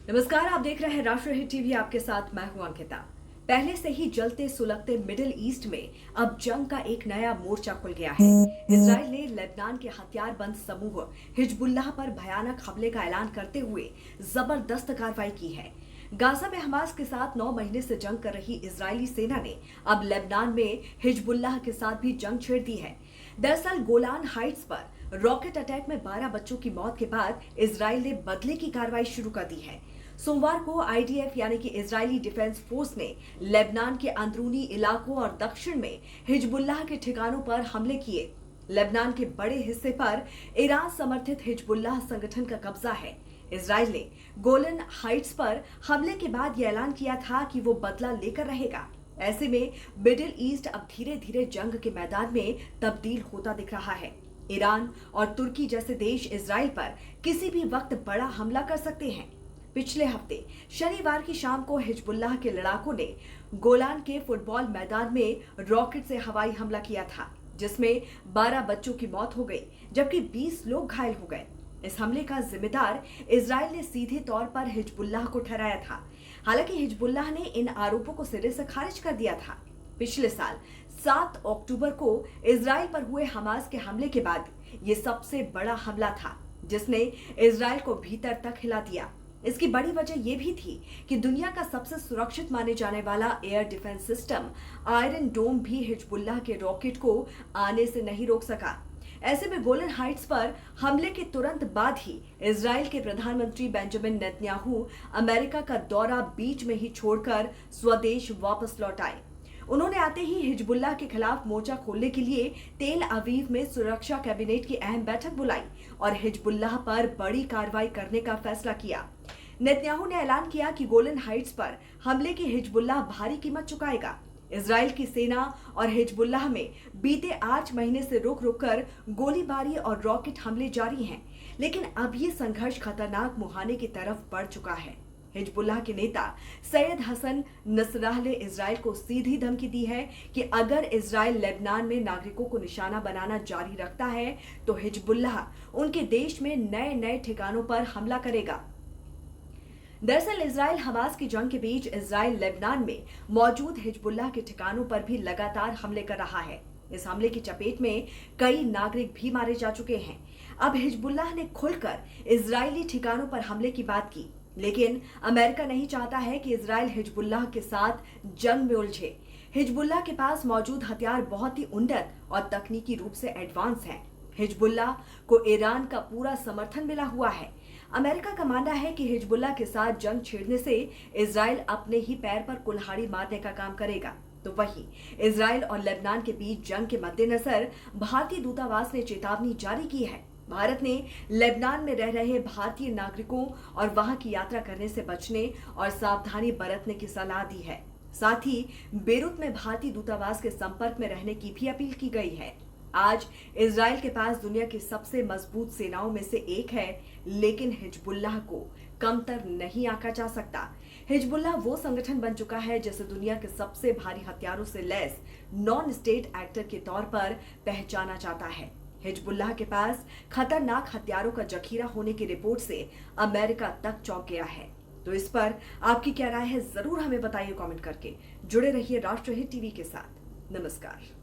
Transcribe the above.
नमस्कार, आप देख रहे हैं राष्ट्रीय हिट टीवी। आपके साथ मैं हूं अंकिता। पहले से ही जलते सुलगते मिडिल ईस्ट में अब जंग का एक नया मोर्चा खुल गया है। इजराइल ने लेबनान के हथियारबंद समूह हिजबुल्लाह पर भयानक हमले का ऐलान करते हुए जबरदस्त कार्रवाई की है। गाजा में हमास के साथ 9 महीने से जंग कर रही इजरायली सेना ने अब लेबनान में हिजबुल्लाह के साथ भी जंग छेड़ दी है। दरअसल गोलान हाइट्स पर रॉकेट अटैक में 12 बच्चों की मौत के बाद इजराइल ने बदले की कार्रवाई शुरू कर दी है। सोमवार को आईडीएफ यानी कि इजरायली डिफेंस फोर्स ने लेबनान के अंदरूनी इलाकों और दक्षिण में हिजबुल्लाह के ठिकानों पर हमले किए। लेबनान के बड़े हिस्से पर ईरान समर्थित हिजबुल्लाह संगठन का कब्जा है। इजराइल ने गोलन हाइट्स पर हमले के बाद यह ऐलान किया था कि वो बदला लेकर रहेगा। ऐसे में मिडिल ईस्ट अब धीरे धीरे जंग के मैदान में तब्दील होता दिख रहा है। ईरान और तुर्की जैसे देश इजराइल पर किसी भी वक्त बड़ा हमला कर सकते हैं। पिछले हफ्ते शनिवार की शाम को हिजबुल्लाह के लड़ाकों ने गोलान के फुटबॉल मैदान में रॉकेट से हवाई हमला किया था, जिसमें 12 बच्चों की मौत हो गई जबकि 20 लोग घायल हो गए। इस हमले का जिम्मेदार इजराइल ने सीधे तौर पर हिजबुल्लाह को ठहराया था। हालांकि हिजबुल्लाह ने इन आरोपों को सिरे से खारिज कर दिया था। पिछले साल 7 अक्टूबर को इजराइल पर हुए हमास के हमले के बाद ये सबसे बड़ा हमला था, जिसने इजराइल को भीतर तक हिला दिया। इसकी बड़ी वजह यह भी थी कि दुनिया का सबसे सुरक्षित माने जाने वाला एयर डिफेंस सिस्टम आयरन डोम भी हिजबुल्लाह के रॉकेट को आने से नहीं रोक सका। ऐसे में गोलन हाइट्स पर हमले के तुरंत बाद ही इजराइल के प्रधानमंत्री बेंजामिन नेतन्याहू अमेरिका का दौरा बीच में ही छोड़कर स्वदेश वापस लौट आए। उन्होंने आते ही हिजबुल्लाह के खिलाफ मोर्चा खोलने के लिए तेल अवीव में सुरक्षा कैबिनेट की अहम बैठक बुलाई और हिजबुल्लाह पर बड़ी कार्रवाई करने का फैसला किया। नेतन्याहू ने ऐलान किया कि गोलन हाइट्स पर हमले की हिजबुल्लाह भारी कीमत चुकाएगा। इजराइल की सेना और हिजबुल्लाह में बीते 8 महीने से रुक रुक कर गोलीबारी और रॉकेट हमले जारी हैं, लेकिन अब ये संघर्ष खतरनाक मुहाने की तरफ बढ़ चुका है। हिजबुल्लाह के नेता सैयद हसन नसराह ने इजराइल को सीधी धमकी दी है कि अगर इजराइल लेबनान में नागरिकों को निशाना बनाना जारी रखता है तो हिजबुल्लाह उनके देश में नए नए ठिकानों पर हमला करेगा। दरअसल इजराइल हमास की जंग के बीच इजराइल लेबनान में मौजूद हिजबुल्लाह के ठिकानों पर भी लगातार हमले कर रहा है। इस हमले की चपेट में कई नागरिक भी मारे जा चुके हैं। अब हिजबुल्लाह ने खुलकर इजरायली ठिकानों पर हमले की बात की, लेकिन अमेरिका नहीं चाहता है कि इजराइल हिजबुल्लाह के साथ जंग में उलझे। हिजबुल्लाह के पास मौजूद हथियार बहुत ही उन्नत और तकनीकी रूप से एडवांस हैं। हिजबुल्लाह को ईरान का पूरा समर्थन मिला हुआ है। अमेरिका का मानना है कि हिजबुल्लाह के साथ जंग छेड़ने से इजराइल अपने ही पैर पर कुल्हाड़ी मारने का काम करेगा। तो वहीं इजराइल और लेबनान के बीच जंग के मद्देनजर भारतीय दूतावास ने चेतावनी जारी की है। भारत ने लेबनान में रह रहे भारतीय नागरिकों और वहां की यात्रा करने से बचने और सावधानी बरतने की सलाह दी है। साथ ही बेरूत में भारतीय दूतावास के संपर्क में रहने की भी अपील की गई है। आज इजराइल के पास दुनिया की सबसे मजबूत सेनाओं में से एक है, लेकिन हिजबुल्लाह को कमतर नहीं आंका जा सकता। हिजबुल्लाह वो संगठन बन चुका है जिसे दुनिया के सबसे भारी हथियारों से लैस नॉन स्टेट एक्टर के तौर पर पहचाना जाता है। हिजबुल्लाह के पास खतरनाक हथियारों का जखीरा होने की रिपोर्ट से अमेरिका तक चौंक गया है। तो इस पर आपकी क्या राय है, जरूर हमें बताइए कमेंट करके। जुड़े रहिए राष्ट्रीय हिट टीवी के साथ। नमस्कार।